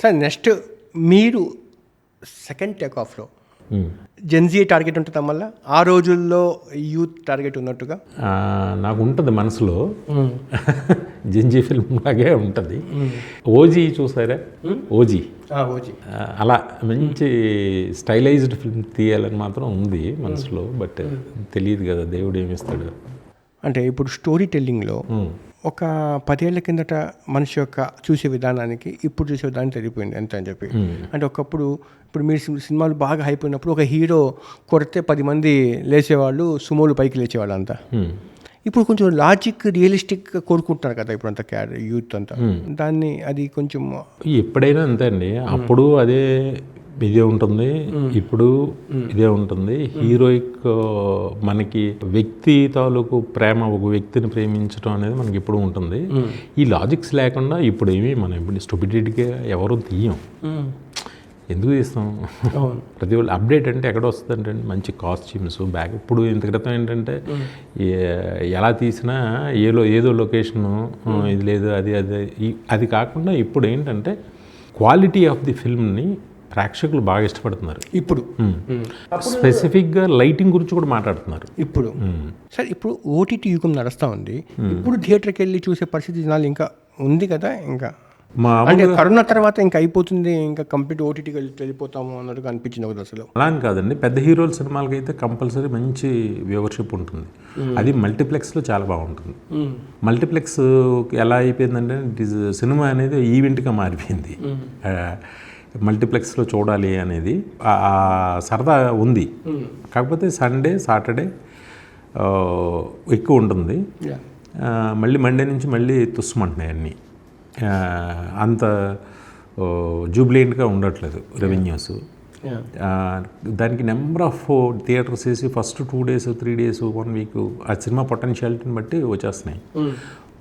Sir next మీరు second take ఆఫ్లో Gen Z target ఉంటుందా మళ్ళీ ఆ రోజుల్లో యూత్ టార్గెట్ ఉన్నట్టుగా? నాకు ఉంటుంది మనసులో. జెన్జీ ఫిల్మ్ లాగే ఉంటుంది. ఓజీ చూసారా? ఓజీ అలా మంచి స్టైలైజ్డ్ ఫిల్మ్ తీయాలని మాత్రం ఉంది మనసులో. బట్ తెలియదు కదా దేవుడు ఏమిస్తాడు. అంటే ఇప్పుడు స్టోరీ టెల్లింగ్లో ఒక 10 ఏళ్ల కిందట మనిషి యొక్క చూసే విధానానికి ఇప్పుడు చూసే విధానం తెలిగిపోయింది ఎంత అని చెప్పి. అంటే ఒకప్పుడు ఇప్పుడు మీరు సినిమాలు బాగా అయిపోయినప్పుడు ఒక హీరో కొడితే 10 మంది లేచేవాళ్ళు, సుమోలు పైకి లేచేవాళ్ళు అంతా. ఇప్పుడు కొంచెం లాజిక్ రియలిస్టిక్ కోరుకుంటున్నారు కదా ఇప్పుడు అంతా యూత్ అంతా. దాన్ని అది కొంచెం ఎప్పుడైనా అంతే అండి. అప్పుడు అదే ఇదే ఉంటుంది, ఇప్పుడు ఇదే ఉంటుంది. హీరోయిక్ మనకి వ్యక్తి తాలూకు ప్రేమ, ఒక వ్యక్తిని ప్రేమించడం అనేది మనకి ఇప్పుడు ఉంటుంది. ఈ లాజిక్స్ లేకుండా ఇప్పుడు ఏమి మనం ఇప్పుడు స్టూపిడిటీగా ఎవరు తీయం. ఎందుకు తీస్తాం? ప్రతి ఒళ్ళు అప్డేట్ అంటే ఎక్కడ వస్తుంది అంటే మంచి కాస్ట్యూమ్స్ బ్యాగ్. ఇప్పుడు ఇంత క్రితం ఏంటంటే ఎలా తీసినా ఏదో లొకేషను ఇది లేదు అది కాకుండా ఇప్పుడు ఏంటంటే క్వాలిటీ ఆఫ్ ది ఫిల్మ్ని ప్రేక్షకులు బాగా ఇష్టపడుతున్నారు. ఇప్పుడు స్పెసిఫిక్గా లైటింగ్ గురించి కూడా మాట్లాడుతున్నారు ఇప్పుడు. సార్ ఇప్పుడు ఓటీటీ యుగం నడుస్తూ ఉంది. ఇప్పుడు థియేటర్కి వెళ్ళి చూసే పరిస్థితి జనాలు ఇంకా ఉంది కదా. ఇంకా అంటే కరోనా తర్వాత ఇంకా అయిపోతుంది, ఇంకా కంప్లీట్ ఓటీటీకి వెళ్ళిపోతాము అన్నట్టుగా అనిపించింది ఒక దశలో. అలా అని కాదండి, పెద్ద హీరోల సినిమాలకి అయితే కంపల్సరీ మంచి వ్యూవర్షిప్ ఉంటుంది. అది మల్టీప్లెక్స్లో చాలా బాగుంటుంది. మల్టీప్లెక్స్ ఎలా అయిపోయిందంటే సినిమా అనేది ఈవెంట్గా మారిపోయింది. మల్టీప్లెక్స్లో చూడాలి అనేది సరదా ఉంది. కాకపోతే సండే సాటర్డే ఎక్కువ ఉంటుంది. మళ్ళీ మండే నుంచి మళ్ళీ తుస్సుమంటున్నాయి అన్నీ. అంత జూబ్లియంట్గా ఉండట్లేదు రెవెన్యూస్. దానికి నెంబర్ ఆఫ్ థియేటర్స్ వేసి ఫస్ట్ 2 days 3 days 1 week ఆ సినిమా పొటెన్షియాలిటీని బట్టి వచ్చేస్తున్నాయి.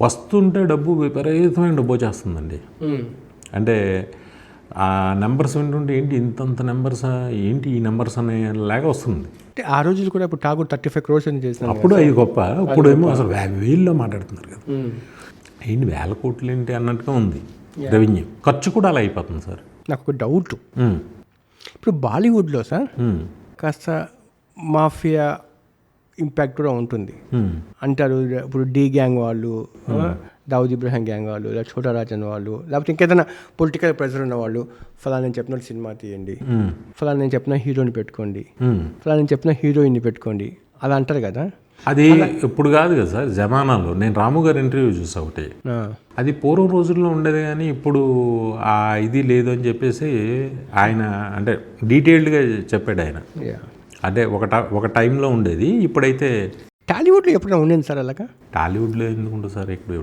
వస్తుంటే డబ్బు విపరీతమైన డబ్బు వచ్చేస్తుందండి. అంటే ఆ నెంబర్స్ వింటుంటే ఏంటి ఇంతంత నెంబర్స్, ఏంటి ఈ నెంబర్స్ అనేలాగా వస్తుంది. అంటే ఆ రోజులు కూడా ఇప్పుడు ఠాగూర్ 35 crores అని చేసిన అప్పుడు అవి గొప్ప. ఇప్పుడు ఏమో అసలు వేల్లో మాట్లాడుతున్నారు కదా. ఏంటి 1000 కోట్లు ఏంటి అన్నట్టుగా ఉంది రెవెన్యూ. ఖర్చు కూడా అలా అయిపోతుంది సార్. నాకు ఒక డౌట్. ఇప్పుడు బాలీవుడ్లో సార్ కాస్త మాఫియా ఇంపాక్ట్ కూడా ఉంటుంది అంటారు. ఇప్పుడు డి గ్యాంగ్ వాళ్ళు, దావుద్ ఇబ్రహీం గ్యాంగ్ వాళ్ళు, లేదా ఛోటా రాజన్ వాళ్ళు, లేకపోతే ఇంకేదైనా పొలిటికల్ ప్రెషర్ ఉన్న వాళ్ళు, ఫలానా నేను చెప్పిన సినిమా తీయండి, ఫలానా నేను చెప్పిన హీరోని పెట్టుకోండి, ఫలానా నేను చెప్పిన హీరోయిన్ని పెట్టుకోండి అలా అంటారు కదా. అది ఇప్పుడు కాదు కదా సార్, జమానాలో. నేను రాము గారి ఇంటర్వ్యూ చూసా ఒకటి. అది పూర్వం రోజుల్లో ఉండేది కానీ ఇప్పుడు ఆ ఇది లేదు అని చెప్పేసి ఆయన అంటే డీటెయిల్డ్గా చెప్పాడు ఆయన. అంటే ఒక టైంలో ఉండేది, ఇప్పుడైతే. టాలీవుడ్లో ఎప్పుడైనా ఉండేది సార్ అలాగా? టాలీవుడ్లో ఎందుకు ఉండదు సార్? ఎప్పుడు